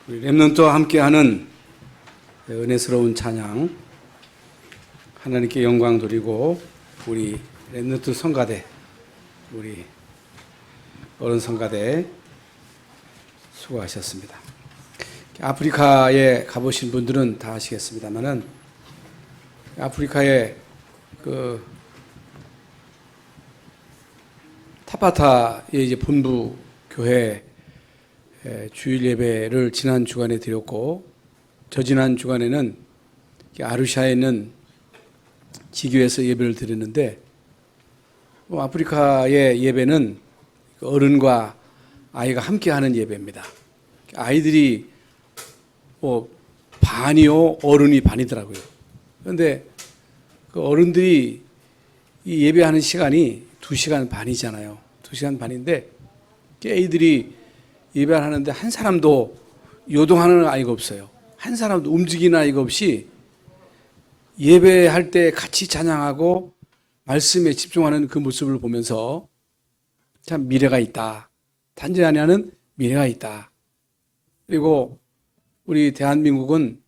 우리 렘넌트와 함께하는 은혜스러운 찬양, 하나님께 영광 돌리고 우리 렘넌트 성가대, 우리 어른 성가대 수고하셨습니다. 아프리카에 가보신 분들은 다 아시겠습니다만은 아프리카의 그 타파타의 이제 본부 교회 주일 예배를 지난 주간에 드렸고, 저지난 주간에는 아루샤에 있는 지교에서 예배를 드렸는데, 아프리카의 예배는 어른과 아이가 함께하는 예배입니다. 아이들이 반이요, 어른이 반이더라고요. 그런데 그 어른들이 이 예배하는 시간이 2시간 반이잖아요. 2시간 반인데 애들이 예배를 하는데 한 사람도 요동하는 아이가 없어요. 한 사람도 움직이는 아이가 없이 예배할 때 같이 찬양하고 말씀에 집중하는 그 모습을 보면서 참 미래가 있다. 탄자니아는 미래가 있다. 그리고 우리 대한민국은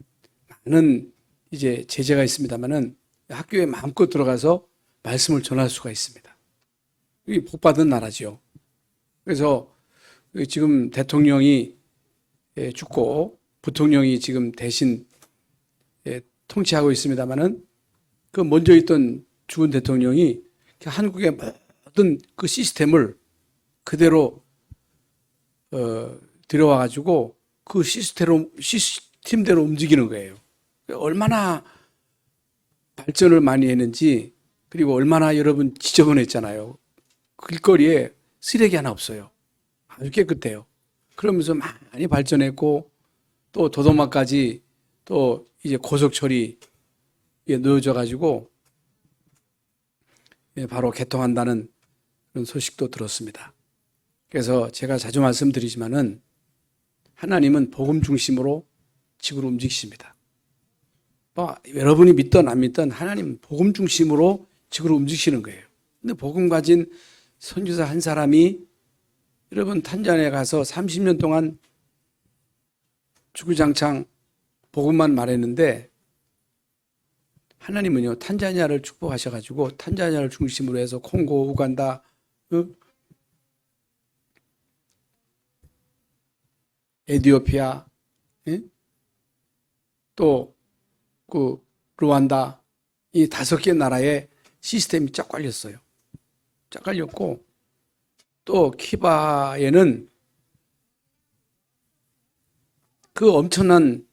많은 이제 제재가 있습니다만은 학교에 마음껏 들어가서 말씀을 전할 수가 있습니다. 이게 복받은 나라죠. 그래서 지금 대통령이 죽고 부통령이 지금 대신 통치하고 있습니다만은 그 먼저 있던 죽은 대통령이 한국의 모든 그 시스템을 그대로 들여와가지고 그 시스템대로 움직이는 거예요. 얼마나 발전을 많이 했는지, 그리고 얼마나 여러분 지저분했잖아요. 길거리에 쓰레기 하나 없어요. 아주 깨끗해요. 그러면서 많이 발전했고, 또 도도마까지 또 이제 고속철이 놓여져가지고 바로 개통한다는 그런 소식도 들었습니다. 그래서 제가 자주 말씀드리지만은 하나님은 복음 중심으로 지구를 움직이십니다. 여러분이 믿든 안 믿든 하나님은 복음 중심으로 지구를 움직이시는 거예요. 근데 복음 가진 선교사 한 사람이 여러분 탄자니아에 가서 30년 동안 주구장창 복음만 말했는데 하나님은요 탄자니아를 축복하셔가지고 탄자니아를 중심으로 해서 콩고, 우간다, 에티오피아, 또 그 루안다, 이 5개 나라의 시스템이 쫙 깔렸어요. 쫙 깔렸고, 또 키바에는 그 엄청난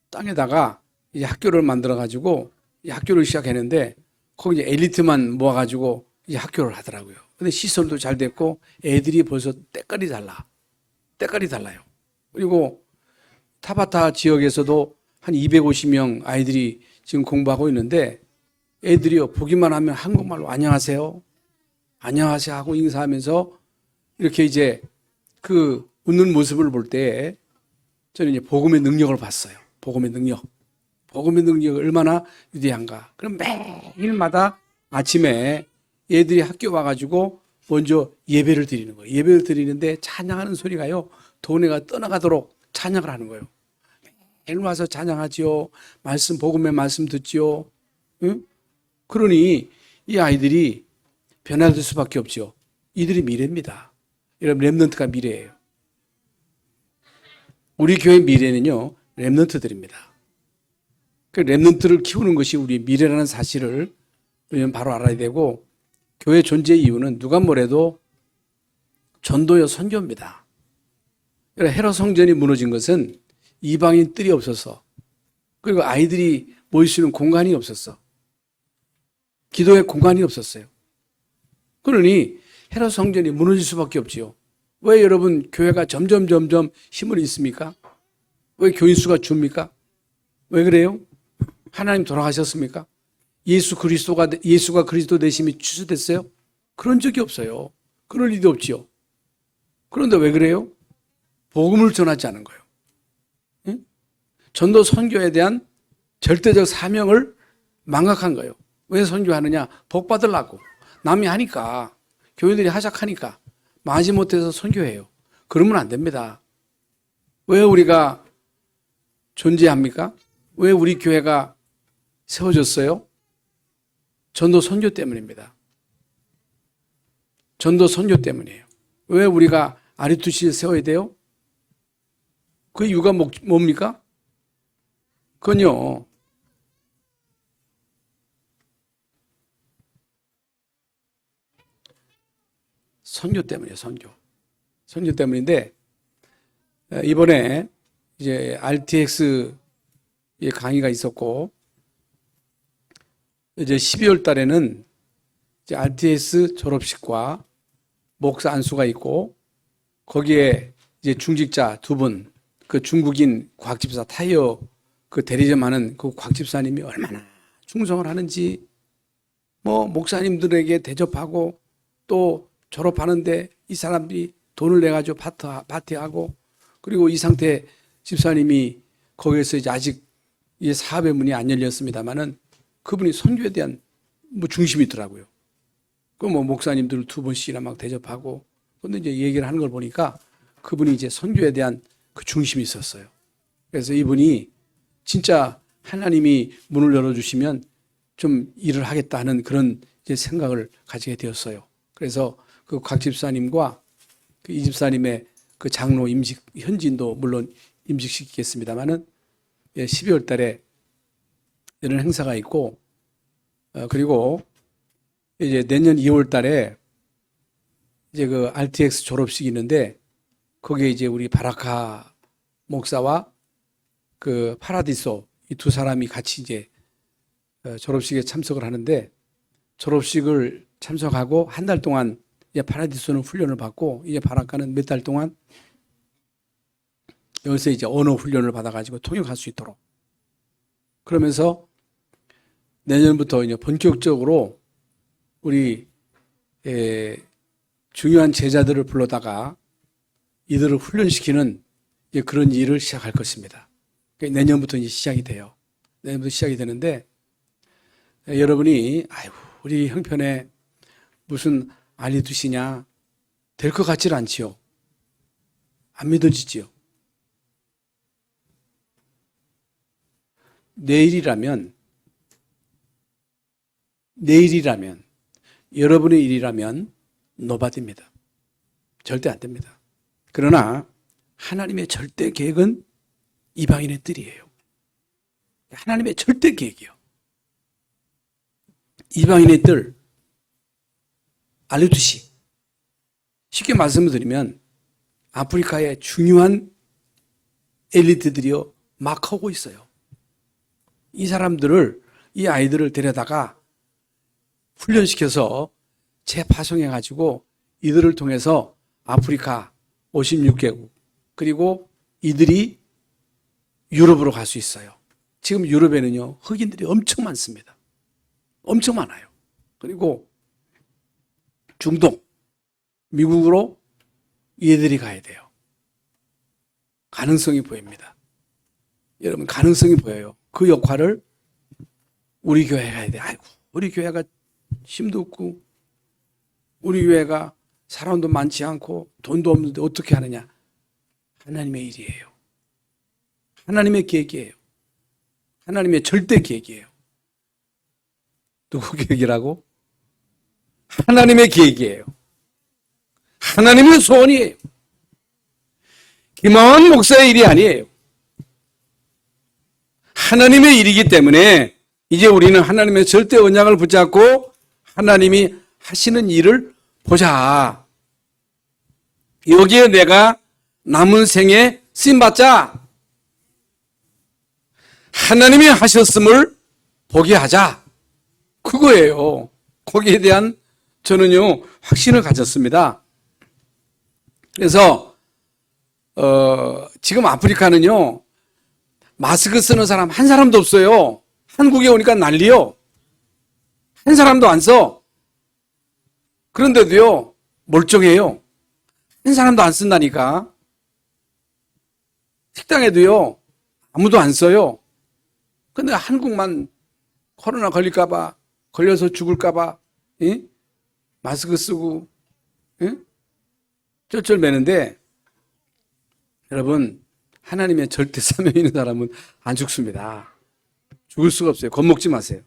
땅에다가 이제 학교를 만들어 가지고 학교를 시작했는데 거기 이제 엘리트만 모아가지고 이제 학교를 하더라고요. 근데 시설도 잘 됐고 애들이 벌써 때깔이 달라요. 그리고 타바타 지역에서도 한 250명 아이들이 지금 공부하고 있는데 애들이요 보기만 하면 한국말로 안녕하세요 하고 인사하면서 이렇게 이제 그 웃는 모습을 볼 때 저는 이제 복음의 능력을 봤어요. 복음의 능력이 얼마나 위대한가. 그럼 매일마다 아침에 애들이 학교 와가지고 먼저 예배를 드리는 거예요. 예배를 드리는데 찬양하는 소리가요 도네가 떠나가도록 찬양을 하는 거예요. 매일 와서 찬양하지요. 복음의 말씀 듣지요. 응? 그러니 이 아이들이 변화될 수밖에 없죠. 이들이 미래입니다. 여러분 렘넌트가 미래예요. 우리 교회 미래는요 렘넌트들입니다. 그 렘넌트를 키우는 것이 우리의 미래라는 사실을 우리는 바로 알아야 되고, 교회 존재의 이유는 누가 뭐래도 전도요 선교입니다. 헤롯 성전이 무너진 것은 이방인 뜰이 없어서, 그리고 아이들이 모일 수 있는 공간이 없었어. 기도의 공간이 없었어요. 그러니 헤롯 성전이 무너질 수밖에 없지요. 왜 여러분 교회가 점점 힘을 잃습니까? 왜 교인 수가 줍니까? 왜 그래요? 하나님 돌아가셨습니까? 예수가 그리스도 되심이 취소됐어요? 그런 적이 없어요. 그럴 리도 없지요. 그런데 왜 그래요? 복음을 전하지 않은 거예요. 응? 전도 선교에 대한 절대적 사명을 망각한 거예요. 왜 선교하느냐? 복 받으려고. 남이 하니까, 교회들이 하작하니까 마지못해서 선교해요. 그러면 안 됩니다. 왜 우리가 존재합니까? 왜 우리 교회가 세워졌어요? 전도 선교 때문입니다. 전도 선교 때문이에요. 왜 우리가 아리투시를 세워야 돼요? 그 이유가 뭡니까? 그건요, 선교 때문이에요, 선교. 선교 때문인데, 이번에 이제 RTX 강의가 있었고, 이제 12월 달에는 이제 RTS 졸업식과 목사 안수가 있고, 거기에 이제 중직자 두 분, 그 중국인 과학집사 타이어 그 대리점 하는 그 과학집사님이 얼마나 충성을 하는지, 뭐, 목사님들에게 대접하고, 또 졸업하는데 이 사람들이 돈을 내가지고 파티하고, 그리고 이상태 집사님이 거기에서 이제 아직 이 사업의 문이 안 열렸습니다만은 그분이 선교에 대한 뭐 중심이 있더라고요. 그 뭐 목사님들 두 번씩이나 막 대접하고, 근데 이제 얘기를 하는 걸 보니까 그분이 이제 선교에 대한 그 중심이 있었어요. 그래서 이분이 진짜 하나님이 문을 열어주시면 좀 일을 하겠다 하는 그런 이제 생각을 가지게 되었어요. 그래서 그 곽 집사님과 그 이 집사님의 그 장로 임직, 현지인도 물론 임직시키겠습니다만은 12월 달에 이런 행사가 있고, 그리고 이제 내년 2월 달에 이제 그 RTX 졸업식이 있는데, 거기에 이제 우리 바라카 목사와 그 파라디소 이 두 사람이 같이 이제 졸업식에 참석을 하는데, 졸업식을 참석하고 한 달 동안 이제 파라디소는 훈련을 받고, 이제 바라카는 몇 달 동안 여기서 이제 언어 훈련을 받아가지고 통역할 수 있도록. 그러면서 내년부터 이제 본격적으로 우리 중요한 제자들을 불러다가 이들을 훈련시키는 이제 그런 일을 시작할 것입니다. 그러니까 내년부터 이제 시작이 돼요. 내년부터 시작이 되는데, 여러분이 아이고 우리 형편에 무슨 알리두시냐 될 것 같지는 않지요. 안 믿어지지요. 내일이라면 여러분의 일이라면 노바디입니다. 절대 안 됩니다. 그러나 하나님의 절대 계획은 이방인의 뜰이에요. 하나님의 절대 계획이요. 이방인의 뜰, 알리두시. 쉽게 말씀을 드리면 아프리카의 중요한 엘리트들이요 막 하고 있어요. 이 사람들을, 이 아이들을 데려다가 훈련시켜서 재파송해가지고 이들을 통해서 아프리카 56개국, 그리고 이들이 유럽으로 갈 수 있어요. 지금 유럽에는요 흑인들이 엄청 많습니다. 엄청 많아요. 그리고 중동, 미국으로 얘들이 가야 돼요. 가능성이 보입니다. 여러분, 가능성이 보여요. 그 역할을 우리 교회가 해야 돼. 아이고, 우리 교회가 힘도 없고, 우리 교회가 사람도 많지 않고, 돈도 없는데 어떻게 하느냐? 하나님의 일이에요. 하나님의 계획이에요. 하나님의 절대 계획이에요. 누구 계획이라고? 하나님의 계획이에요. 하나님의 소원이에요. 김하원 목사의 일이 아니에요. 하나님의 일이기 때문에 이제 우리는 하나님의 절대 언약을 붙잡고 하나님이 하시는 일을 보자. 여기에 내가 남은 생에 쓰임받자. 하나님이 하셨음을 보게 하자. 그거예요. 거기에 대한 저는요 확신을 가졌습니다. 그래서 지금 아프리카는요 마스크 쓰는 사람 한 사람도 없어요. 한국에 오니까 난리요. 한 사람도 안 써. 그런데도요 멀쩡해요. 한 사람도 안 쓴다니까. 식당에도요 아무도 안 써요. 근데 한국만 코로나 걸릴까봐, 걸려서 죽을까봐 마스크 쓰고 쩔쩔매는데, 여러분 하나님의 절대 사명이 있는 사람은 안 죽습니다. 죽을 수가 없어요. 겁먹지 마세요.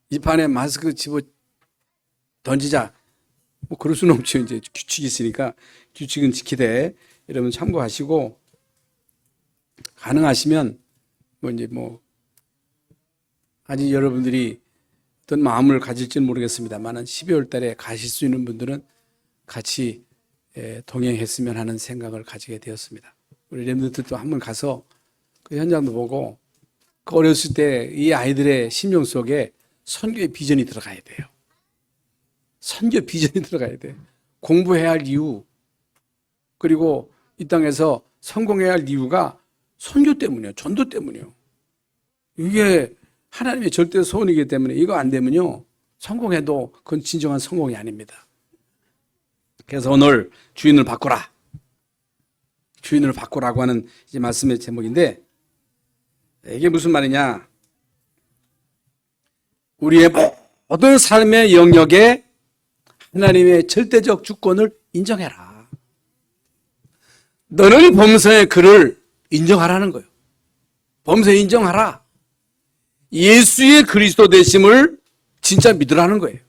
이 판에 마스크 집어 던지자. 뭐 그럴 수는 없죠. 이제 규칙이 있으니까 규칙은 지키되 여러분 참고하시고 가능하시면 아직 여러분들이 어떤 마음을 가질지는 모르겠습니다만 12월 달에 가실 수 있는 분들은 같이 동행했으면 하는 생각을 가지게 되었습니다. 우리 렘넌트도 한번 가서 그 현장도 보고 그 어렸을 때 이 아이들의 심령 속에 선교의 비전이 들어가야 돼요. 선교 비전이 들어가야 돼요. 공부해야 할 이유, 그리고 이 땅에서 성공해야 할 이유가 선교 때문이에요. 전도 때문이에요. 이게 하나님의 절대 소원이기 때문에 이거 안 되면요, 성공해도 그건 진정한 성공이 아닙니다. 그래서 오늘 주인을 바꾸라. 주인을 바꾸라고 하는 이제 말씀의 제목인데, 이게 무슨 말이냐? 우리의 모든 삶의 영역에 하나님의 절대적 주권을 인정해라. 너는 범사의 그를 인정하라는 거예요. 범사 인정하라. 예수의 그리스도 되심을 진짜 믿으라는 거예요.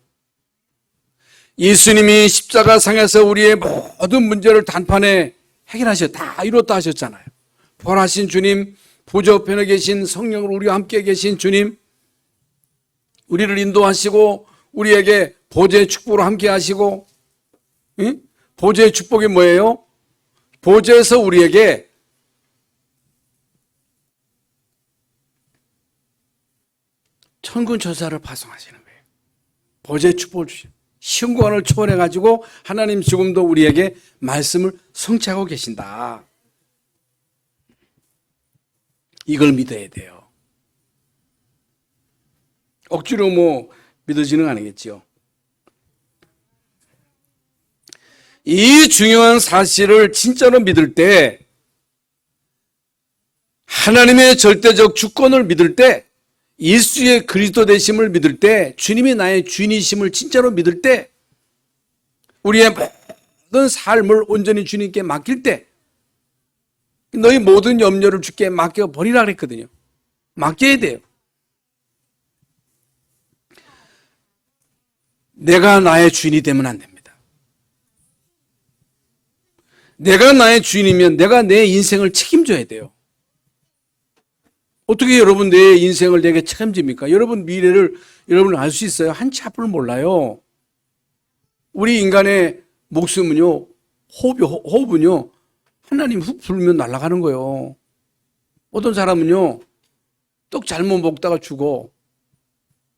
예수님이 십자가상에서 우리의 모든 문제를 단판에 다 이뤘다 하셨잖아요. 부활하신 주님, 보좌 우편에 계신 성령으로 우리와 함께 계신 주님, 우리를 인도하시고 우리에게 보좌의 축복으로 함께 하시고, 응? 보좌의 축복이 뭐예요? 보좌에서 우리에게 천군 천사를 파송하시는 거예요. 보좌의 축복을 주시는, 시험관을 초월해가지고 하나님 지금도 우리에게 말씀을 성취하고 계신다. 이걸 믿어야 돼요. 억지로 믿어지는 거 아니겠죠. 이 중요한 사실을 진짜로 믿을 때, 하나님의 절대적 주권을 믿을 때, 예수의 그리스도 되심을 믿을 때, 주님이 나의 주인이심을 진짜로 믿을 때, 우리의 모든 삶을 온전히 주님께 맡길 때, 너희 모든 염려를 주께 맡겨버리라 그랬거든요. 맡겨야 돼요. 내가 나의 주인이 되면 안 됩니다. 내가 나의 주인이면 내가 내 인생을 책임져야 돼요. 어떻게 여러분 내 인생을 내게 책임집니까? 여러분 미래를 여러분 알 수 있어요? 한 치 앞을 몰라요. 우리 인간의 목숨은요, 호흡은요, 하나님 훅 불면 날아가는 거예요. 어떤 사람은요, 떡 잘못 먹다가 죽어.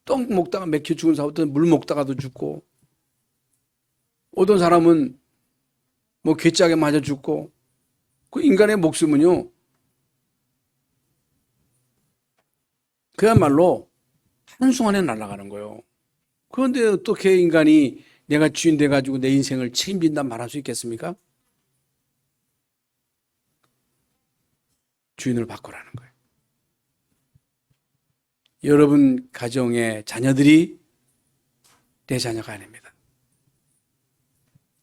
떡 먹다가 맥혀 죽은 사람, 어떤 물 먹다가도 죽고, 어떤 사람은 괴짝에 맞아 죽고, 그 인간의 목숨은요, 그야말로 한순간에 날아가는 거예요. 그런데 어떻게 인간이 내가 주인 돼가지고 내 인생을 책임진다 말할 수 있겠습니까? 주인을 바꾸라는 거예요. 여러분 가정의 자녀들이 내 자녀가 아닙니다.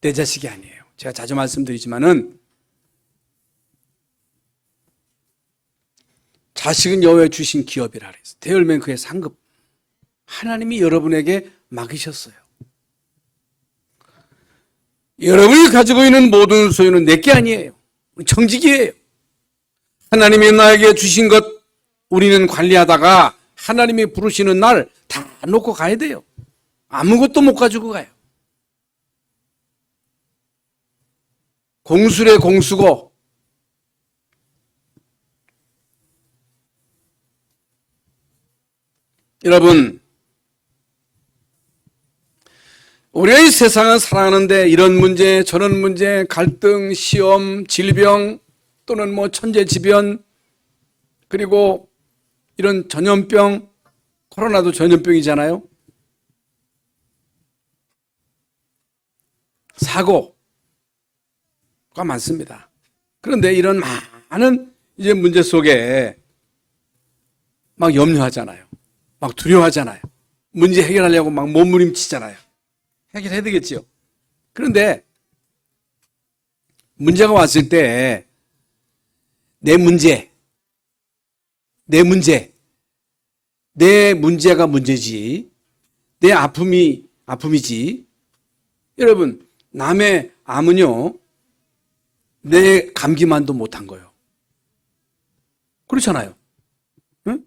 내 자식이 아니에요. 제가 자주 말씀드리지만은, 자식은 여호와의 주신 기업이라 그랬어요. 대열매는 그의 상급. 하나님이 여러분에게 맡기셨어요. 여러분이 가지고 있는 모든 소유는 내게 아니에요. 정직이에요. 하나님이 나에게 주신 것 우리는 관리하다가 하나님이 부르시는 날 다 놓고 가야 돼요. 아무것도 못 가지고 가요. 공수래 공수고, 여러분, 우리가 이 세상을 살아가는데 이런 문제, 저런 문제, 갈등, 시험, 질병, 또는 천재지변, 그리고 이런 전염병, 코로나도 전염병이잖아요. 사고가 많습니다. 그런데 이런 많은 이제 문제 속에 막 염려하잖아요. 막 두려워하잖아요. 문제 해결하려고 막 몸부림치잖아요. 해결해야 되겠지요. 그런데 문제가 왔을 때 내 문제가 문제지, 내 아픔이지. 여러분, 남의 암은요, 내 감기만도 못한 거예요. 그렇잖아요. 응?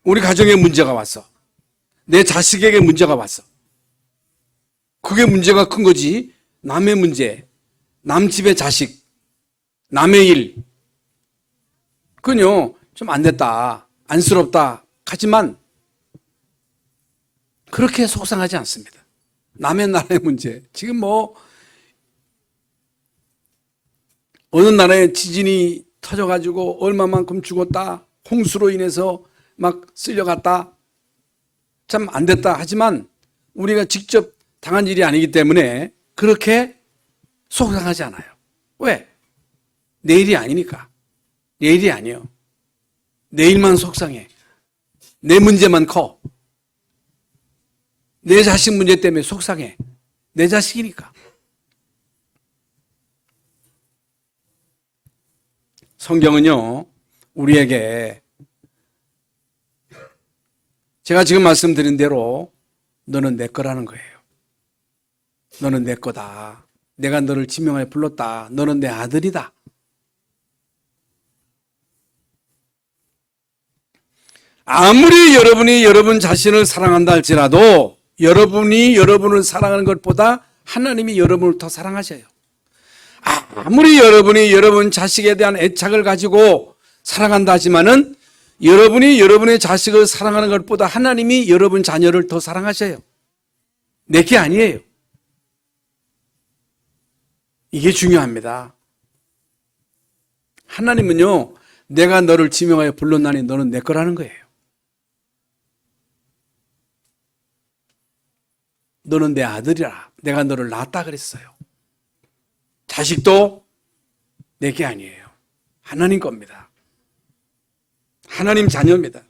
우리 가정에 문제가 왔어. 내 자식에게 문제가 왔어. 그게 문제가 큰 거지. 남의 문제, 남 집의 자식, 남의 일. 그건요, 좀 안 됐다, 안쓰럽다 하지만 그렇게 속상하지 않습니다. 남의 나라의 문제. 지금 어느 나라에 지진이 터져가지고 얼마만큼 죽었다, 홍수로 인해서 막 쓸려갔다, 참 안 됐다 하지만 우리가 직접 당한 일이 아니기 때문에 그렇게 속상하지 않아요. 왜? 내 일이 아니니까. 내 일이 아니에요. 내 일만 속상해. 내 문제만 커. 내 자식 문제 때문에 속상해. 내 자식이니까. 성경은요, 우리에게 제가 지금 말씀드린 대로 너는 내 거라는 거예요. 너는 내 거다. 내가 너를 지명하여 불렀다. 너는 내 아들이다. 아무리 여러분이 여러분 자신을 사랑한다 할지라도 여러분이 여러분을 사랑하는 것보다 하나님이 여러분을 더 사랑하셔요. 아무리 여러분이 여러분 자식에 대한 애착을 가지고 사랑한다 하지만은 여러분이 여러분의 자식을 사랑하는 것보다 하나님이 여러분 자녀를 더 사랑하셔요. 내게 아니에요. 이게 중요합니다. 하나님은요, 내가 너를 지명하여 불렀나니 너는 내 거라는 거예요. 너는 내 아들이라. 내가 너를 낳았다 그랬어요. 자식도 내게 아니에요. 하나님 겁니다. 하나님 자녀입니다.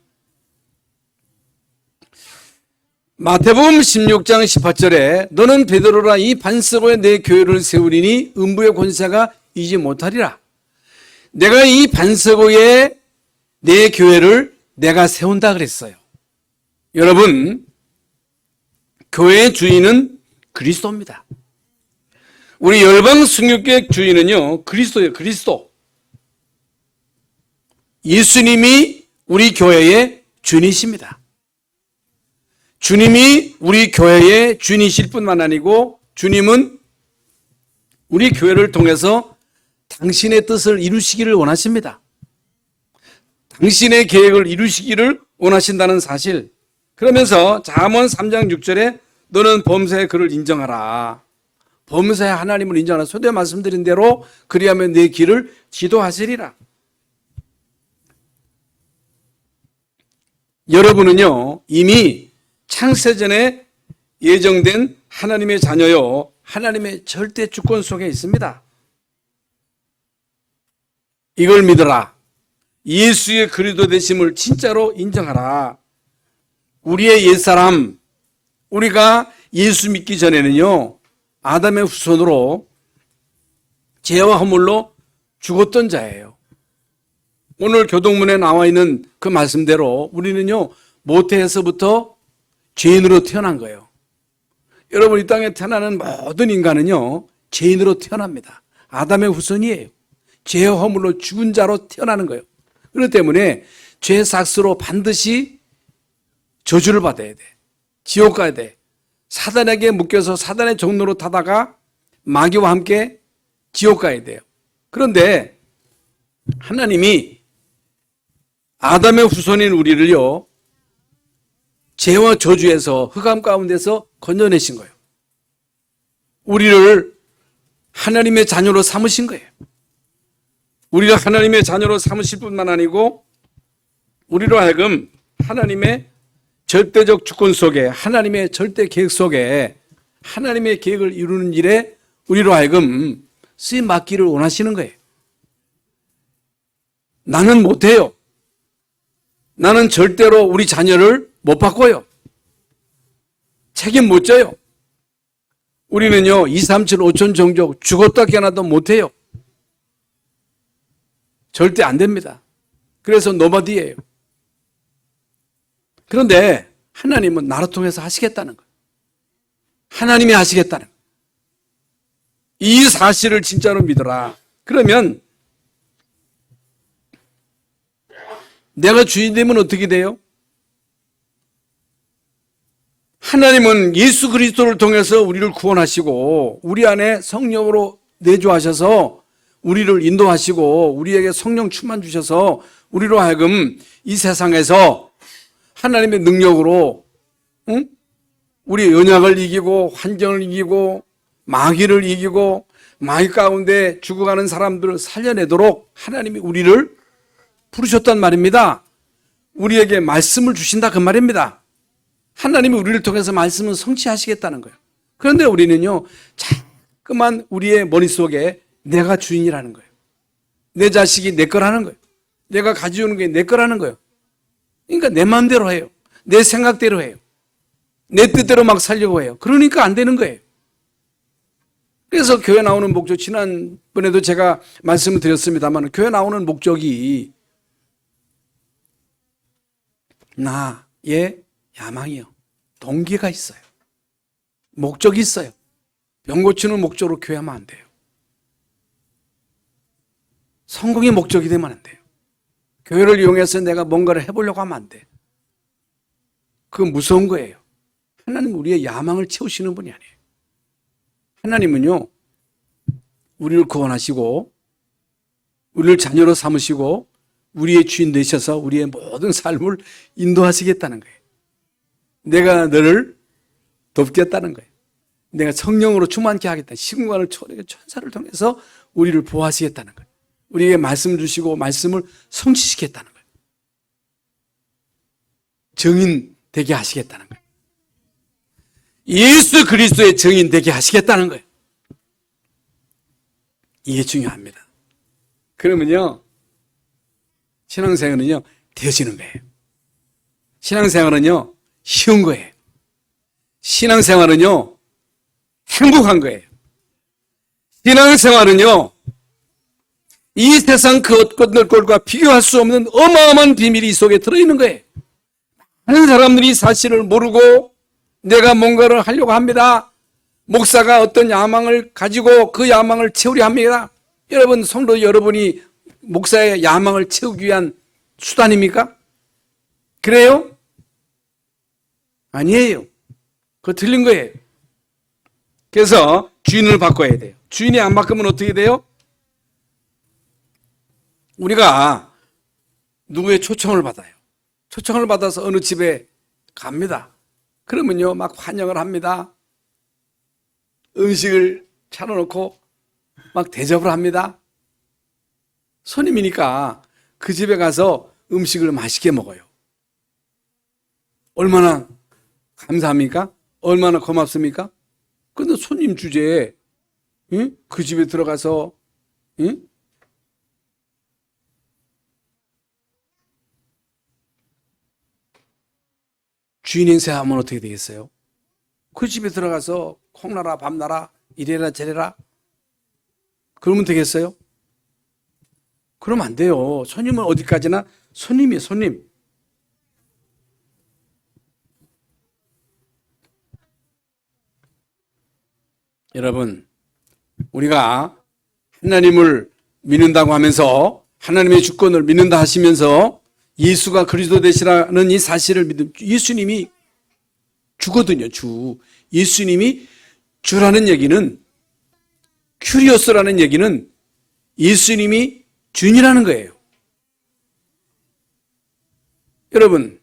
마태복음 16장 18절에 너는 베드로라, 이 반석에 내 교회를 세우리니 음부의 권세가 이지 못하리라. 내가 이 반석에 내 교회를 내가 세운다 그랬어요. 여러분, 교회의 주인은 그리스도입니다. 우리 열방 순교교회 주인은요, 그리스도예요. 그리스도. 예수님이 우리 교회의 주인이십니다. 주님이 우리 교회의 주인이실 뿐만 아니고 주님은 우리 교회를 통해서 당신의 뜻을 이루시기를 원하십니다. 당신의 계획을 이루시기를 원하신다는 사실. 그러면서 잠언 3장 6절에 너는 범사의 그를 인정하라. 범사의 하나님을 인정하라. 소대 말씀드린 대로 그리하면 내 길을 지도하시리라. 여러분은요, 이미 창세전에 예정된 하나님의 자녀요, 하나님의 절대 주권 속에 있습니다. 이걸 믿어라. 예수의 그리스도 되심을 진짜로 인정하라. 우리의 옛사람, 우리가 예수 믿기 전에는요, 아담의 후손으로 죄와 허물로 죽었던 자예요. 오늘 교동문에 나와 있는 그 말씀대로 우리는요, 모태에서부터 죄인으로 태어난 거예요. 여러분, 이 땅에 태어나는 모든 인간은요, 죄인으로 태어납니다. 아담의 후손이에요. 죄와 허물로 죽은 자로 태어나는 거예요. 그렇기 때문에 죄 삭스로 반드시 저주를 받아야 돼. 지옥 가야 돼. 사단에게 묶여서 사단의 종로로 타다가 마귀와 함께 지옥 가야 돼요. 그런데 하나님이 아담의 후손인 우리를요, 죄와 저주에서 흑암 가운데서 건져내신 거예요. 우리를 하나님의 자녀로 삼으신 거예요. 우리가 하나님의 자녀로 삼으실 뿐만 아니고 우리로 하여금 하나님의 절대적 주권 속에, 하나님의 절대 계획 속에 하나님의 계획을 이루는 일에 우리로 하여금 쓰임 맡기를 원하시는 거예요. 나는 못해요. 나는 절대로 우리 자녀를 못 바꿔요. 책임 못 져요. 우리는요 2, 3, 7, 5천 종족 죽었다 깨어나도 못해요. 절대 안 됩니다. 그래서 노바디예요. 그런데 하나님은 나를 통해서 하시겠다는 거예요. 하나님이 하시겠다는 거예요. 이 사실을 진짜로 믿어라. 그러면 내가 주인 되면 어떻게 돼요? 하나님은 예수 그리스도를 통해서 우리를 구원하시고 우리 안에 성령으로 내주하셔서 우리를 인도하시고 우리에게 성령 충만 주셔서 우리로 하여금 이 세상에서 하나님의 능력으로 우리의 연약을 이기고 환경을 이기고 마귀를 이기고 마귀 가운데 죽어가는 사람들을 살려내도록 하나님이 우리를 부르셨단 말입니다. 우리에게 말씀을 주신다 그 말입니다. 하나님이 우리를 통해서 말씀을 성취하시겠다는 거예요. 그런데 우리는요 자꾸만 우리의 머릿속에 내가 주인이라는 거예요. 내 자식이 내 거라는 거예요. 내가 가지고 오는 게 내 거라는 거예요. 그러니까 내 마음대로 해요. 내 생각대로 해요. 내 뜻대로 막 살려고 해요. 그러니까 안 되는 거예요. 그래서 교회 나오는 목적, 지난번에도 제가 말씀을 드렸습니다만 교회 나오는 목적이 나의 야망이요. 동기가 있어요. 목적이 있어요. 병 고치는 목적으로 교회하면 안 돼요. 성공의 목적이 되면 안 돼요. 교회를 이용해서 내가 뭔가를 해보려고 하면 안 돼. 그건 무서운 거예요. 하나님은 우리의 야망을 채우시는 분이 아니에요. 하나님은요, 우리를 구원하시고, 우리를 자녀로 삼으시고, 우리의 주인 되셔서 우리의 모든 삶을 인도하시겠다는 거예요. 내가 너를 돕겠다는 거예요. 내가 성령으로 충만케 하겠다. 시공간을 초월하게 천사를 통해서 우리를 보호하시겠다는 거예요. 우리에게 말씀을 주시고 말씀을 성취시키겠다는 거예요. 증인 되게 하시겠다는 거예요. 예수 그리스도의 증인 되게 하시겠다는 거예요. 이게 중요합니다. 그러면요, 신앙생활은요, 되어지는 거예요. 신앙생활은요, 쉬운 거예요. 신앙생활은요, 행복한 거예요. 신앙생활은요, 이 세상 그 어떤 것과 비교할 수 없는 어마어마한 비밀이 이 속에 들어있는 거예요. 많은 사람들이 사실을 모르고 내가 뭔가를 하려고 합니다. 목사가 어떤 야망을 가지고 그 야망을 채우려 합니다. 여러분, 성도 여러분이 목사의 야망을 채우기 위한 수단입니까? 그래요? 아니에요. 그거 틀린 거예요. 그래서 주인을 바꿔야 돼요. 주인이 안 바꾸면 어떻게 돼요? 우리가 누구의 초청을 받아요. 초청을 받아서 어느 집에 갑니다. 그러면요, 막 환영을 합니다. 음식을 차려놓고 막 대접을 합니다. 손님이니까 그 집에 가서 음식을 맛있게 먹어요. 얼마나 감사합니까? 얼마나 고맙습니까? 그런데 손님 주제에 그 집에 들어가서 주인 행세하면 어떻게 되겠어요? 그 집에 들어가서 콩나라 밤나라 이래라 저래라 그러면 되겠어요? 그러면 안 돼요. 손님은 어디까지나 손님이에요. 손님. 여러분, 우리가 하나님을 믿는다고 하면서 하나님의 주권을 믿는다 하시면서 예수가 그리스도 되시라는 이 사실을 믿음. 예수님이 주거든요. 주. 예수님이 주라는 얘기는, 큐리오스라는 얘기는 예수님이 주인이라는 거예요. 여러분,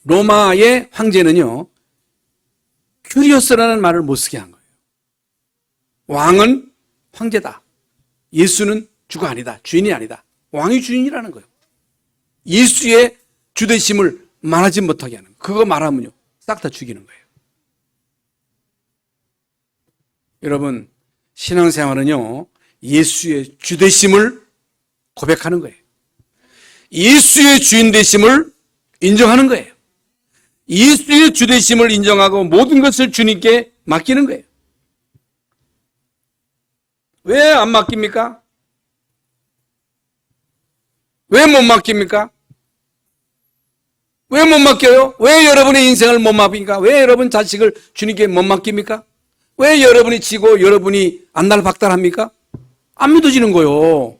로마의 황제는요, 큐리오스라는 말을 못 쓰게 한 거예요. 왕은 황제다. 예수는 주가 아니다. 주인이 아니다. 왕이 주인이라는 거예요. 예수의 주되심을 말하지 못하게 하는 거예요. 그거 말하면요, 싹 다 죽이는 거예요. 여러분, 신앙생활은요, 예수의 주되심을 고백하는 거예요. 예수의 주인 되심을 인정하는 거예요. 예수의 주되심을 인정하고 모든 것을 주님께 맡기는 거예요. 왜 안 맡깁니까? 왜 못 맡깁니까? 왜 못 맡겨요? 왜 여러분의 인생을 못 맡깁니까? 왜 여러분 자식을 주님께 못 맡깁니까? 왜 여러분이 지고 여러분이 안달박달합니까? 안 믿어지는 거요.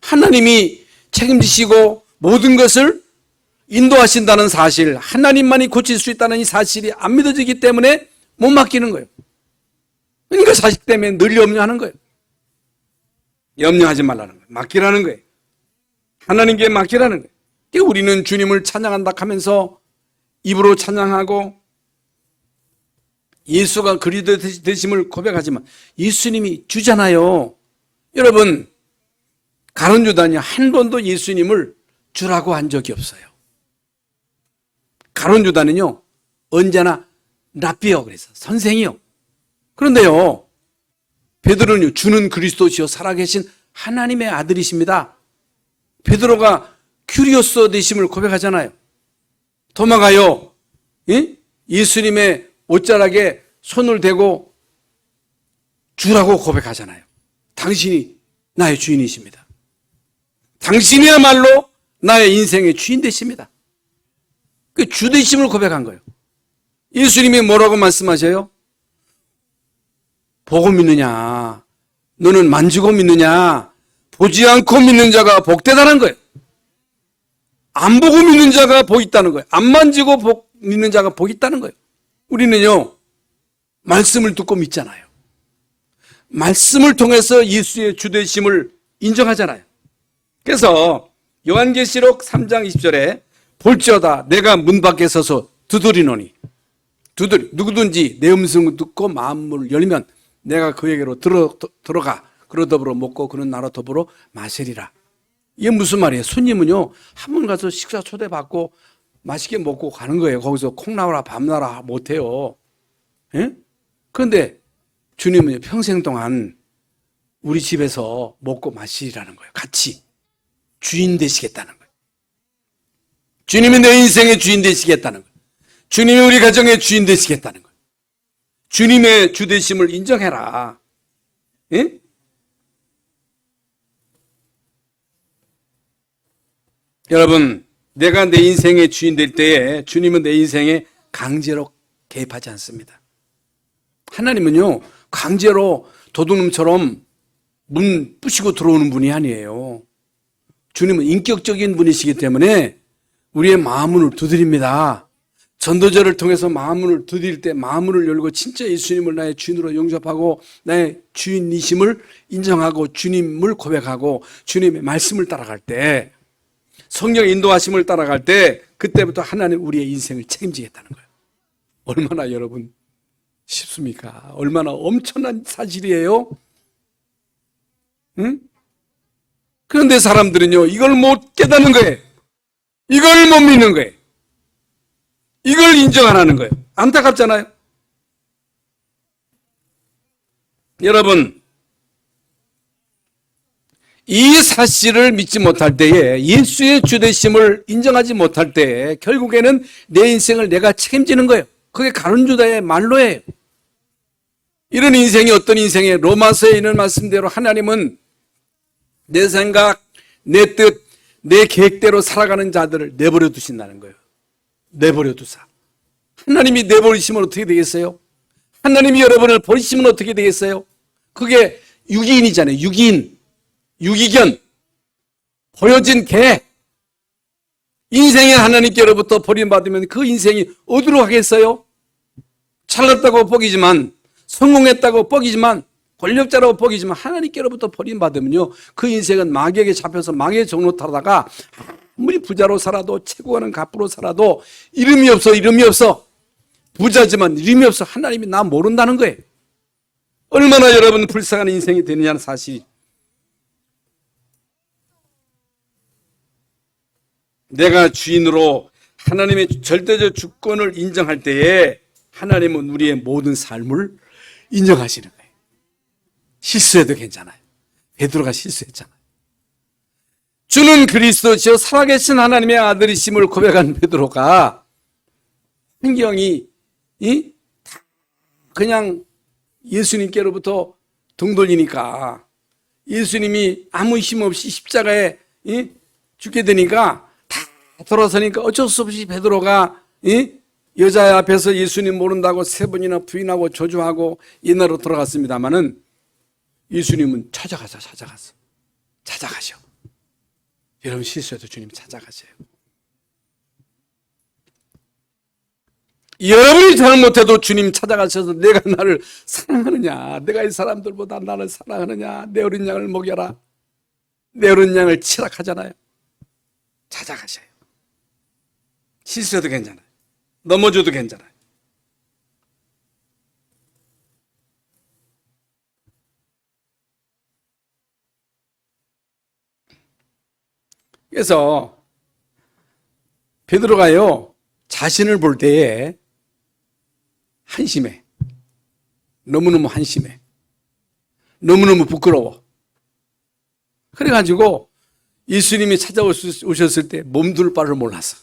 하나님이 책임지시고 모든 것을 인도하신다는 사실, 하나님만이 고칠 수 있다는 이 사실이 안 믿어지기 때문에 못 맡기는 거예요. 그러니까 자식 때문에 늘 염려하는 거예요. 염려하지 말라는 거예요. 맡기라는 거예요. 하나님께 맡기라는 거예요. 그러니까 우리는 주님을 찬양한다 하면서 입으로 찬양하고 예수가 그리스도 되심을 고백하지만 예수님이 주잖아요. 여러분, 가론유다는요, 한 번도 예수님을 주라고 한 적이 없어요. 가론유다는요, 언제나 랍비요, 그래서 선생이요. 그런데요, 베드로는요, 주는 그리스도시요 살아계신 하나님의 아들이십니다. 베드로가 큐리오스 되심을 고백하잖아요. 도마가요, 예수님의 옷자락에 손을 대고 주라고 고백하잖아요. 당신이 나의 주인이십니다. 당신이야말로 나의 인생의 주인 되십니다. 그 주 되심을 고백한 거예요. 예수님이 뭐라고 말씀하셔요? 보고 믿느냐? 너는 만지고 믿느냐? 보지 않고 믿는 자가 복되다는 거예요. 안 보고 믿는 자가 복 있다는 거예요. 안 만지고 믿는 자가 복 있다는 거예요. 우리는요, 말씀을 듣고 믿잖아요. 말씀을 통해서 예수의 주되심을 인정하잖아요. 그래서 요한계시록 3장 20절에 볼지어다 내가 문 밖에 서서 두드리노니, 누구든지 내 음성을 듣고 마음을 열면 내가 그에게로 들어가 그로 더불어 먹고 그는 나로 더불어 마시리라. 이게 무슨 말이에요? 손님은요, 한 번 가서 식사 초대받고 맛있게 먹고 가는 거예요. 거기서 콩 나오라 밤 나오라 못해요. 예? 그런데 주님은 평생 동안 우리 집에서 먹고 마시라는 거예요. 같이 주인 되시겠다는 거예요. 주님이 내 인생의 주인 되시겠다는 거예요. 주님이 우리 가정의 주인 되시겠다는 거예요. 주님의 주되심을 인정해라. 예? 여러분, 내가 내 인생의 주인 될 때에 주님은 내 인생에 강제로 개입하지 않습니다. 하나님은요, 강제로 도둑놈처럼 문 부시고 들어오는 분이 아니에요. 주님은 인격적인 분이시기 때문에 우리의 마음문을 두드립니다. 전도자를 통해서 마음문을 두드릴 때 마음문을 열고 진짜 예수님을 나의 주인으로 영접하고 나의 주인이심을 인정하고 주님을 고백하고 주님의 말씀을 따라갈 때, 성령 인도하심을 따라갈 때, 그때부터 하나님 우리의 인생을 책임지겠다는 거예요. 얼마나 여러분 쉽습니까? 얼마나 엄청난 사실이에요. 응? 그런데 사람들은요, 이걸 못 깨닫는 거예요. 이걸 못 믿는 거예요. 이걸 인정 안 하는 거예요. 안타깝잖아요. 여러분, 이 사실을 믿지 못할 때에, 예수의 주되심을 인정하지 못할 때에 결국에는 내 인생을 내가 책임지는 거예요. 그게 가룟유다의 말로예요. 이런 인생이 어떤 인생이에요? 로마서에 있는 말씀대로 하나님은 내 생각, 내 뜻, 내 계획대로 살아가는 자들을 내버려 두신다는 거예요. 내버려 두사. 하나님이 내버리시면 어떻게 되겠어요? 하나님이 여러분을 버리시면 어떻게 되겠어요? 그게 유기인이잖아요. 유기견, 보여진 개. 인생에 하나님께로부터 버림받으면 그 인생이 어디로 가겠어요? 잘났다고 뻑이지만, 성공했다고 뻑이지만, 권력자라고 뻑이지만 하나님께로부터 버림받으면요, 그 인생은 마귀에게 잡혀서 망의 종로 타다가 아무리 부자로 살아도, 최고하는 갑부로 살아도 이름이 없어. 부자지만 이름이 없어. 하나님이 나 모른다는 거예요. 얼마나 여러분 불쌍한 인생이 되느냐는 사실이. 내가 주인으로 하나님의 절대적 주권을 인정할 때에 하나님은 우리의 모든 삶을 인정하시는 거예요. 실수해도 괜찮아요. 베드로가 실수했잖아요. 주는 그리스도시요 살아계신 하나님의 아들이심을 고백한 베드로가 환경이 다 그냥 예수님께로부터 등 돌리니까 예수님이 아무 힘 없이 십자가에 죽게 되니까 다 돌아서니까 어쩔 수 없이 베드로가 여자 앞에서 예수님 모른다고 3번이나 부인하고 저주하고 옛날로 돌아갔습니다마는 예수님은 찾아가셔. 여러분 실수해도 주님 찾아가세요. 여러분이 잘못해도 주님 찾아가셔서 내가 나를 사랑하느냐, 내가 이 사람들보다 나를 사랑하느냐, 내 어린 양을 먹여라, 내 어린 양을 치라 하잖아요. 찾아가셔요. 실수해도 괜찮아요. 넘어져도 괜찮아요. 그래서 베드로가요 자신을 볼 때에 한심해. 너무너무 한심해. 너무너무 부끄러워. 그래가지고 예수님이 찾아오셨을 때 몸둘 바를 몰랐어.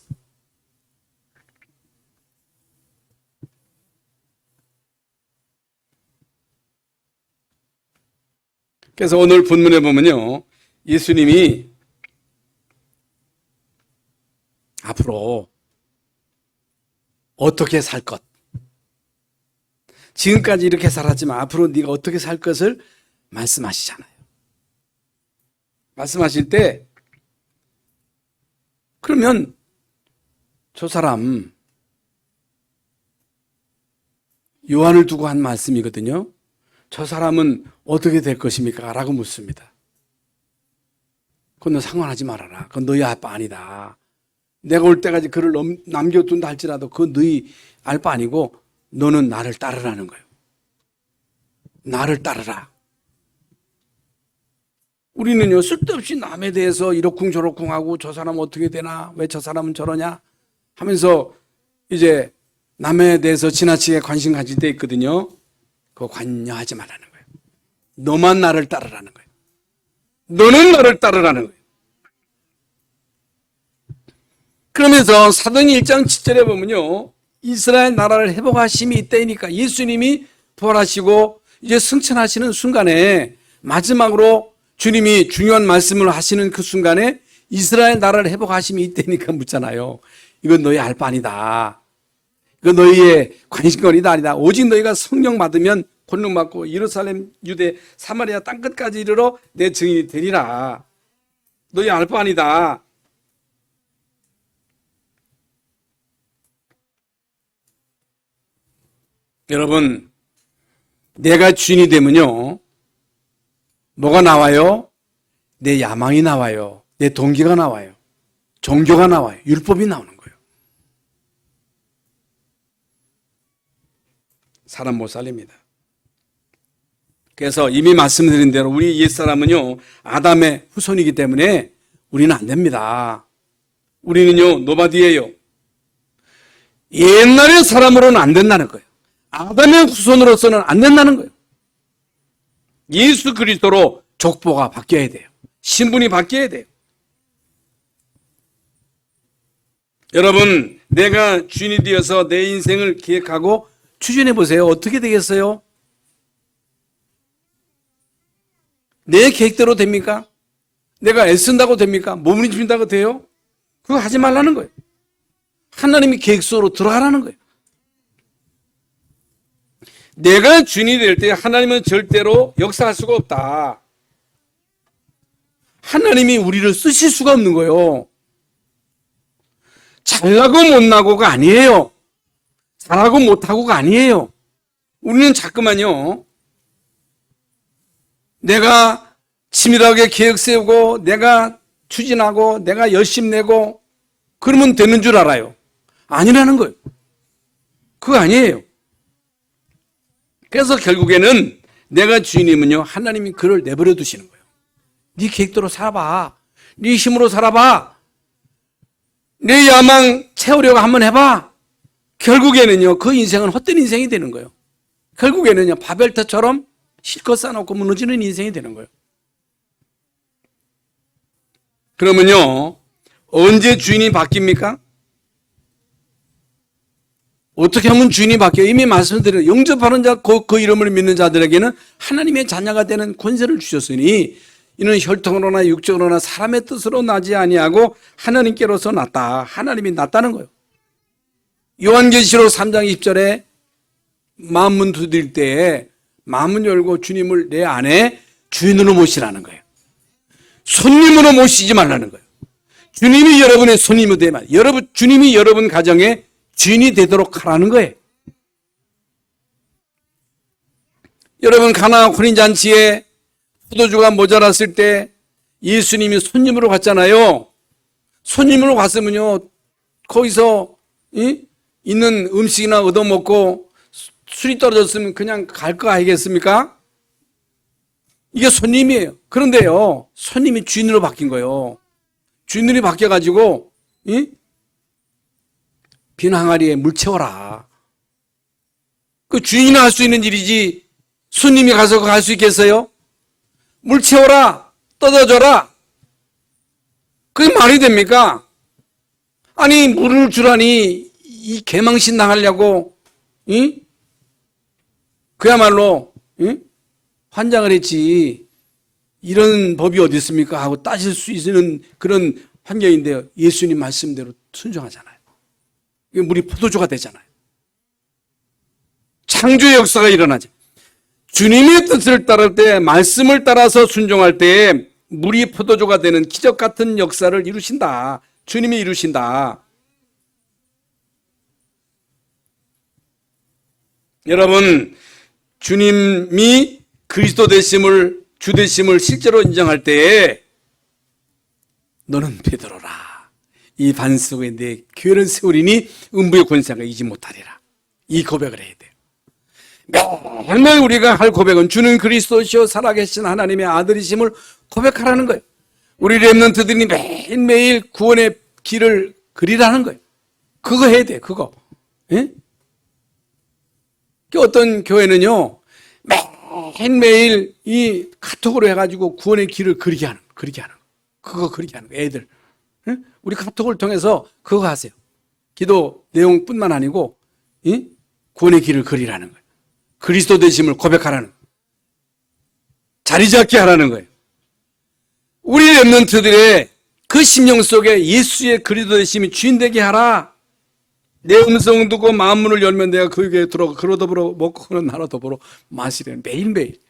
그래서 오늘 본문에 보면요, 예수님이 앞으로 어떻게 살 것, 지금까지 이렇게 살았지만 앞으로 네가 어떻게 살 것을 말씀하시잖아요. 말씀하실 때 그러면 저 사람 요한을 두고 한 말씀이거든요. 저 사람은 어떻게 될 것입니까? 라고 묻습니다. 그건 너 상관하지 말아라. 그건 너희 알 바 아니다. 내가 올 때까지 그를 남겨둔다 할지라도 그건 너희 알 바 아니고 너는 나를 따르라는 거예요. 나를 따르라. 우리는요 쓸데없이 남에 대해서 이러쿵저러쿵 하고 저 사람 어떻게 되나, 왜 저 사람은 저러냐 하면서 이제 남에 대해서 지나치게 관심 가질 때 있거든요. 그거 관여하지 말라는 거예요. 너만 나를 따르라는 거예요. 너는 나를 따르라는 거예요. 그러면서 사도행전 1장 7절에 보면요, 이스라엘 나라를 회복하심이 있다니까 예수님이 부활하시고 이제 승천하시는 순간에 마지막으로 주님이 중요한 말씀을 하시는 그 순간에 이스라엘 나라를 회복하심이 있다니까 묻잖아요. 이건 너희 알 바 아니다. 이건 너희의 관심거리가 아니다. 오직 너희가 성령 받으면 권능 받고 예루살렘, 유대, 사마리아 땅끝까지 이르러 내 증인이 되리라. 너희 알 바 아니다. 여러분, 내가 주인이 되면요, 뭐가 나와요? 내 야망이 나와요. 내 동기가 나와요. 종교가 나와요. 율법이 나오는 거예요. 사람 못 살립니다. 그래서 이미 말씀드린 대로 우리 옛사람은요, 아담의 후손이기 때문에 우리는 안 됩니다. 우리는요, 노바디예요. 옛날의 사람으로는 안 된다는 거예요. 아담의 후손으로서는 안 된다는 거예요. 예수 그리스도로 족보가 바뀌어야 돼요. 신분이 바뀌어야 돼요. 여러분, 내가 주인이 되어서 내 인생을 기획하고 추진해 보세요. 어떻게 되겠어요? 내 계획대로 됩니까? 내가 애쓴다고 됩니까? 몸을 준다고 돼요? 그거 하지 말라는 거예요. 하나님이 계획 속으로 들어가라는 거예요. 내가 주인이 될 때 하나님은 절대로 역사할 수가 없다. 하나님이 우리를 쓰실 수가 없는 거예요. 잘나고 못나고가 아니에요. 잘하고 못하고가 아니에요. 우리는 자꾸만요, 내가 치밀하게 계획 세우고 내가 추진하고 내가 열심 내고 그러면 되는 줄 알아요. 아니라는 거예요. 그거 아니에요. 그래서 결국에는 내가 주인이면요, 하나님이 그를 내버려 두시는 거예요. 네 계획대로 살아봐. 네 힘으로 살아봐. 내 야망 채우려고 한번 해봐. 결국에는요, 그 인생은 헛된 인생이 되는 거예요. 결국에는요, 바벨탑처럼 실컷 쌓아놓고 무너지는 인생이 되는 거예요. 그러면요, 언제 주인이 바뀝니까? 어떻게 하면 주인이 바뀌어요? 이미 말씀드린 영접하는 자, 그 이름을 믿는 자들에게는 하나님의 자녀가 되는 권세를 주셨으니 이는 혈통으로나 육적으로나 사람의 뜻으로 나지 아니하고 하나님께로서 났다. 하나님이 났다는 거예요. 요한계시록 3장 20절에 마음문 두드릴 때에 마음문 열고 주님을 내 안에 주인으로 모시라는 거예요. 손님으로 모시지 말라는 거예요. 주님이 여러분의 손님이 되면 주님이 여러분 가정의 주인이 되도록 하라는 거예요. 여러분 가나 혼인잔치에 포도주가 모자랐을 때 예수님이 손님으로 갔잖아요. 손님으로 갔으면요 거기서 있는 음식이나 얻어먹고 술이 떨어졌으면 그냥 갈 거 아니겠습니까? 이게 손님이에요. 그런데요 손님이 주인으로 바뀐 거예요. 주인으로 바뀌어가지고 빈 항아리에 물 채워라. 그 주인이 할 수 있는 일이지 손님이 가서 갈 수 있겠어요? 물 채워라, 떠다줘라. 그게 말이 됩니까? 아니 물을 주라니 이 개망신 당하려고 그야말로 환장을 했지. 이런 법이 어디 있습니까? 하고 따질 수 있는 그런 환경인데요. 예수님 말씀대로 순종하잖아요. 물이 포도주가 되잖아요. 창조의 역사가 일어나죠. 주님의 뜻을 따를 때, 말씀을 따라서 순종할 때 물이 포도주가 되는 기적 같은 역사를 이루신다. 주님이 이루신다. 여러분, 주님이 그리스도 되심을, 주 되심을 실제로 인정할 때에 너는 베드로라. 이 반 속에 내 교회를 세우리니 음부의 권세가 이지 못하리라. 이 고백을 해야 돼요. 매일매일 우리가 할 고백은 주는 그리스도시요 살아계신 하나님의 아들이심을 고백하라는 거예요. 우리 렘넌트들이 매일매일 구원의 길을 그리라는 거예요. 그거 해야 돼요. 그거. 예? 어떤 교회는요 매일매일 이 카톡으로 해가지고 구원의 길을 그리게 하는 그거 그리게 하는 거예요. 애들. 예? 우리 카톡을 통해서 그거 하세요. 기도 내용뿐만 아니고 구원의 길을 그리라는 거예요. 그리스도 되심을 고백하라는 거예요. 자리 잡게 하라는 거예요. 우리 렘넌트들의 그 심령 속에 예수의 그리스도 되심이 주인 되게 하라. 내 음성 듣고 마음문을 열면 내가 그에게 들어가 그로 더불어 먹고 그는 나로 더불어 마시려는 매일매일.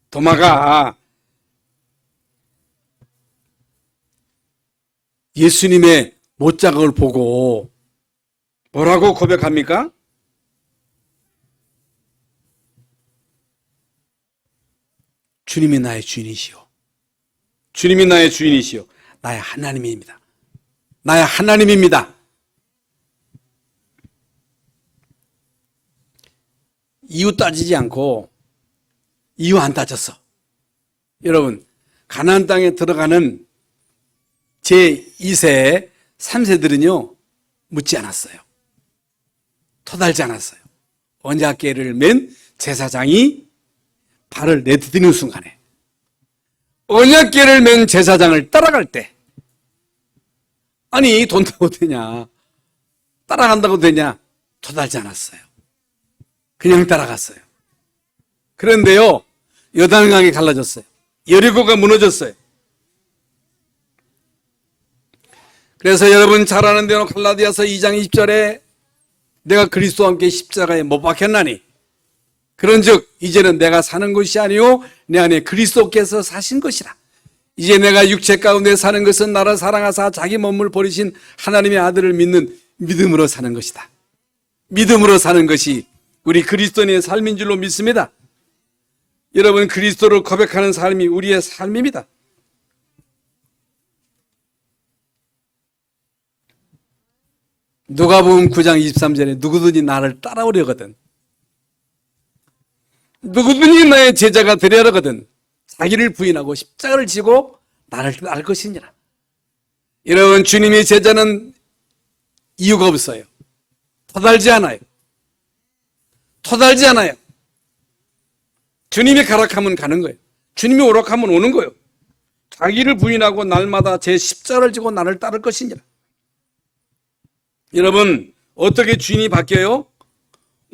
도마가 예수님의 못자국을 보고 뭐라고 고백합니까? 주님이 나의 주인이시오. 주님이 나의 주인이시오. 나의 하나님입니다. 나의 하나님입니다. 이유 따지지 않고 이유 안 따졌어. 여러분 가나안 땅에 들어가는 제2세, 3세들은요 묻지 않았어요. 토달지 않았어요. 언약궤를 맨 제사장이 발을 내디디는 순간에 언약궤를 맨 제사장을 따라갈 때 아니 돈다고 되냐 따라간다고 되냐 토달지 않았어요. 그냥 따라갔어요. 그런데요 요단강이 갈라졌어요. 여리고가 무너졌어요. 그래서 여러분 잘 아는 대로 갈라디아서 2장 20절에 내가 그리스도와 함께 십자가에 못 박혔나니 그런즉 이제는 내가 사는 것이 아니요 내 안에 그리스도께서 사신 것이라. 이제 내가 육체 가운데 사는 것은 나를 사랑하사 자기 몸을 버리신 하나님의 아들을 믿는 믿음으로 사는 것이다. 믿음으로 사는 것이 우리 그리스도인의 삶인 줄로 믿습니다. 여러분 그리스도를 고백하는 삶이 우리의 삶입니다. 누가복음 9장 23절에 누구든지 나를 따라오려거든 누구든지 나의 제자가 되려거든 자기를 부인하고 십자가를 지고 나를 따를 것이니라. 여러분 주님의 제자는 이유가 없어요. 토달지 않아요. 주님이 가락하면 가는 거예요. 주님이 오락하면 오는 거예요. 자기를 부인하고 날마다 제 십자가를 지고 나를 따를 것이니라. 여러분, 어떻게 주인이 바뀌어요?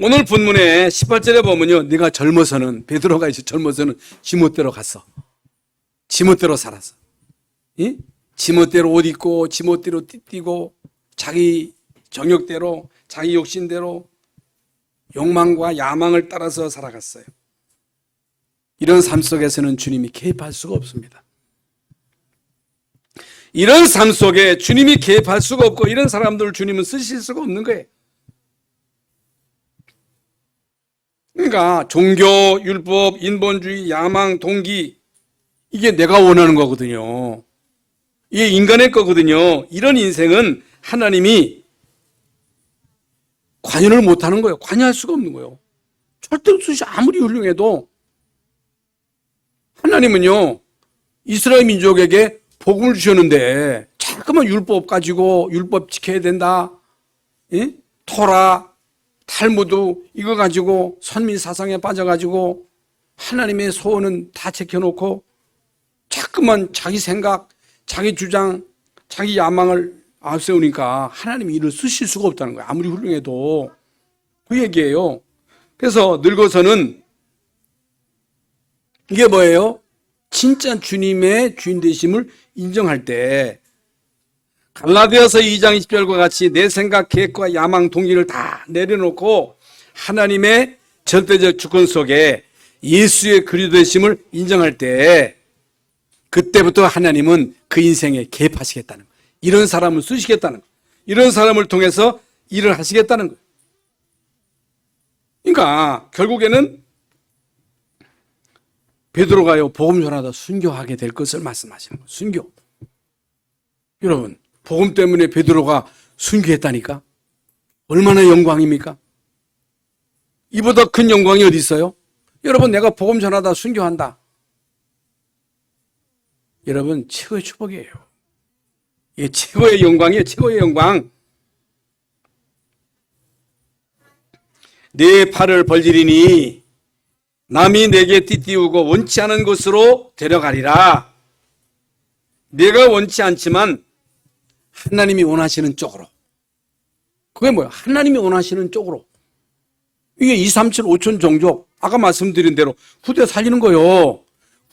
오늘 본문에 18절에 보면요, 네가 젊어서는, 베드로가 이제 젊어서는 지멋대로 갔어. 지멋대로 살았어. 예? 지멋대로 옷 입고, 지멋대로 뛰고, 자기 정욕대로, 자기 욕심대로 욕망과 야망을 따라서 살아갔어요. 이런 삶 속에서는 주님이 개입할 수가 없습니다. 이런 삶 속에 주님이 개입할 수가 없고, 이런 사람들을 주님은 쓰실 수가 없는 거예요. 그러니까 종교, 율법, 인본주의, 야망, 동기, 이게 내가 원하는 거거든요. 이게 인간의 거거든요. 이런 인생은 하나님이 관여를 못하는 거예요. 관여할 수가 없는 거예요. 철도수시 아무리 훌륭해도 하나님은요, 이스라엘 민족에게 복음을 주셨는데 자꾸만 율법 가지고 율법 지켜야 된다, 예? 토라, 탈무드 이거 가지고 선민 사상에 빠져가지고 하나님의 소원은 다 제껴놓고 자꾸만 자기 생각, 자기 주장, 자기 야망을 앞세우니까 하나님이 이를 쓰실 수가 없다는 거예요. 아무리 훌륭해도. 그 얘기예요. 그래서 늙어서는 이게 뭐예요? 진짜 주님의 주인 되심을 인정할 때 갈라디아서 2장 20절과 같이 내 생각, 계획과 야망, 동기를 다 내려놓고 하나님의 절대적 주권 속에 예수의 그리스도 되심을 인정할 때 그때부터 하나님은 그 인생에 개입하시겠다는 거예요. 이런 사람을 쓰시겠다는 거예요. 이런 사람을 통해서 일을 하시겠다는 거예요. 그러니까 결국에는 베드로가요, 복음 전하다 순교하게 될 것을 말씀하시는 거예요. 순교. 여러분, 복음 때문에 베드로가 순교했다니까? 얼마나 영광입니까? 이보다 큰 영광이 어디 있어요? 여러분, 내가 복음 전하다 순교한다. 여러분, 최고의 축복이에요. 이게 최고의 영광이에요. 최고의 영광. 내 팔을 벌리리니 남이 내게 띠띠우고 원치 않은 곳으로 데려가리라. 내가 원치 않지만 하나님이 원하시는 쪽으로. 그게 뭐야? 하나님이 원하시는 쪽으로. 이게 237 5천 종족, 아까 말씀드린 대로 후대 살리는 거예요.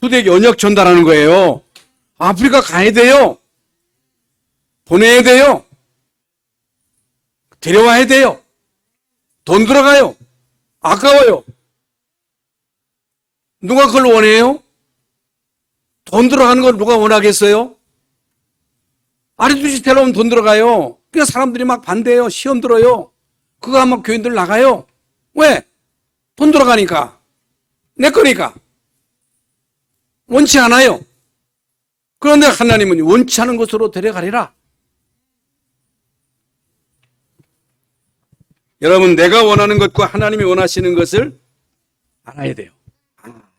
후대에게 언약 전달하는 거예요. 아프리카 가야 돼요. 보내야 돼요. 데려와야 돼요. 돈 들어가요. 아까워요. 누가 그걸 원해요? 돈 들어가는 걸 누가 원하겠어요? 아래두시 데려오면 돈 들어가요. 그러니까 사람들이 막 반대해요. 시험 들어요. 그거 하면 교인들 나가요. 왜? 돈 들어가니까. 내 거니까. 원치 않아요. 그런데 하나님은 원치 않은 곳으로 데려가리라. 여러분, 내가 원하는 것과 하나님이 원하시는 것을 알아야 돼요.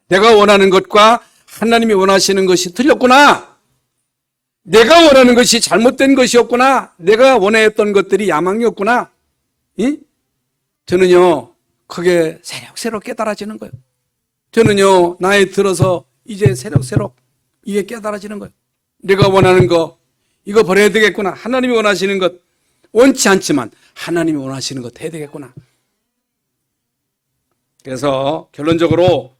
내가 원하는 것과 하나님이 원하시는 것이 틀렸구나. 내가 원하는 것이 잘못된 것이었구나. 내가 원했던 것들이 야망이었구나. 이? 저는요, 그게 새록새록 깨달아지는 거예요. 저는요, 나이 들어서 이제 새록새록 이게 깨달아지는 거예요. 내가 원하는 거, 이거 버려야 되겠구나. 하나님이 원하시는 것, 원치 않지만 하나님이 원하시는 것 해야 되겠구나. 그래서 결론적으로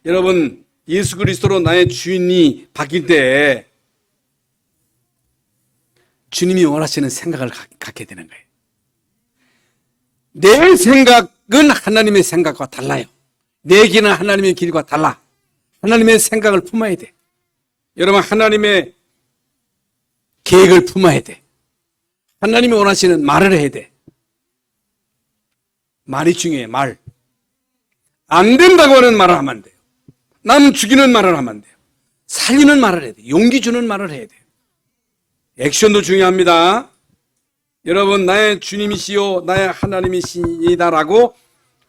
여러분, 예수 그리스도로 나의 주인이 바뀔 때 주님이 원하시는 생각을 갖게 되는 거예요. 내 생각은 하나님의 생각과 달라요. 내 길은 하나님의 길과 달라. 하나님의 생각을 품어야 돼. 여러분, 하나님의 계획을 품어야 돼. 하나님이 원하시는 말을 해야 돼. 말이 중요해, 말. 안 된다고 하는 말을 하면 안 돼요. 남 죽이는 말을 하면 안 돼요. 살리는 말을 해야 돼요. 용기 주는 말을 해야 돼요. 액션도 중요합니다. 여러분, 나의 주님이시요 나의 하나님이시다라고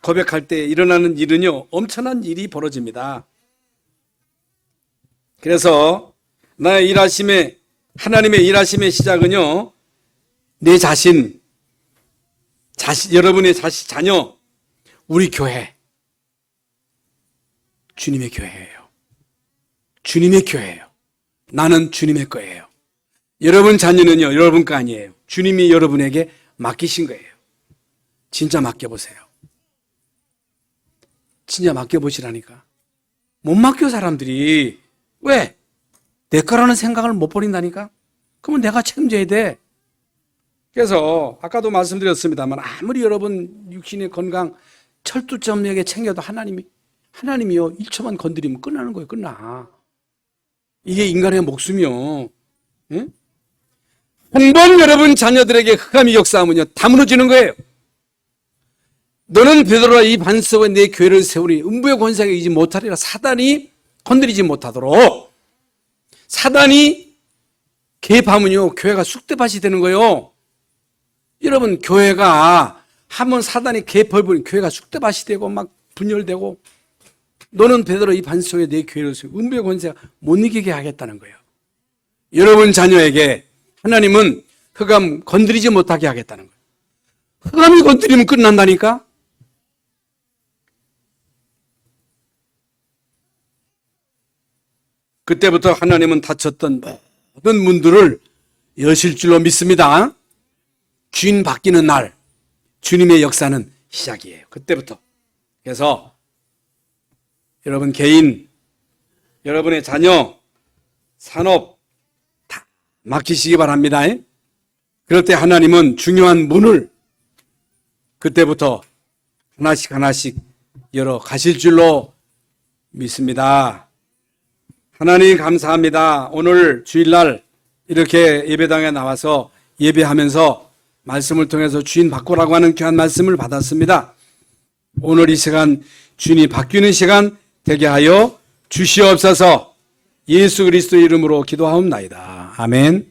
고백할 때 일어나는 일은요, 엄청난 일이 벌어집니다. 그래서 나의 일하심의, 하나님의 일하심의 시작은요, 내 자신, 여러분의 자녀, 우리 교회, 주님의 교회예요. 주님의 교회예요. 나는 주님의 거예요. 여러분 자녀는요, 여러분 거 아니에요. 주님이 여러분에게 맡기신 거예요. 진짜 맡겨보세요. 진짜 맡겨보시라니까. 못 맡겨 사람들이. 왜? 내 거라는 생각을 못 버린다니까? 그러면 내가 책임져야 돼. 그래서 아까도 말씀드렸습니다만 아무리 여러분 육신의 건강 철두점하게 챙겨도 하나님이요 1초만 건드리면 끝나는 거예요. 끝나. 이게 인간의 목숨이요. 응? 한 번 여러분 자녀들에게 흑암이 역사하면요 다 무너지는 거예요. 너는 베드로라 이 반석에 내 교회를 세우니 음부의 권세가 이기지 못하리라. 사단이 건드리지 못하도록. 사단이 개입하면요 교회가 쑥대밭이 되는 거예요. 여러분 교회가 한번 사단이 개입해버리면 교회가 쑥대밭이 되고 막 분열되고, 너는 베드로 이 반석에 내 교회를 세우니 음부의 권세가 못 이기게 하겠다는 거예요. 여러분 자녀에게 하나님은 흑암 건드리지 못하게 하겠다는 거예요. 흑암이 건드리면 끝난다니까. 그때부터 하나님은 닫혔던 모든 문들을 여실 줄로 믿습니다. 주인 바뀌는 날 주님의 역사는 시작이에요. 그때부터. 그래서 여러분 개인, 여러분의 자녀, 산업 다 맡기시기 바랍니다. 그럴 때 하나님은 중요한 문을 그때부터 하나씩 하나씩 열어 가실 줄로 믿습니다. 하나님 감사합니다. 오늘 주일날 이렇게 예배당에 나와서 예배하면서 말씀을 통해서 주인 바꾸라고 하는 귀한 말씀을 받았습니다. 오늘 이 시간 주인이 바뀌는 시간 되게 하여 주시옵소서. 예수 그리스도 이름으로 기도하옵나이다. 아멘.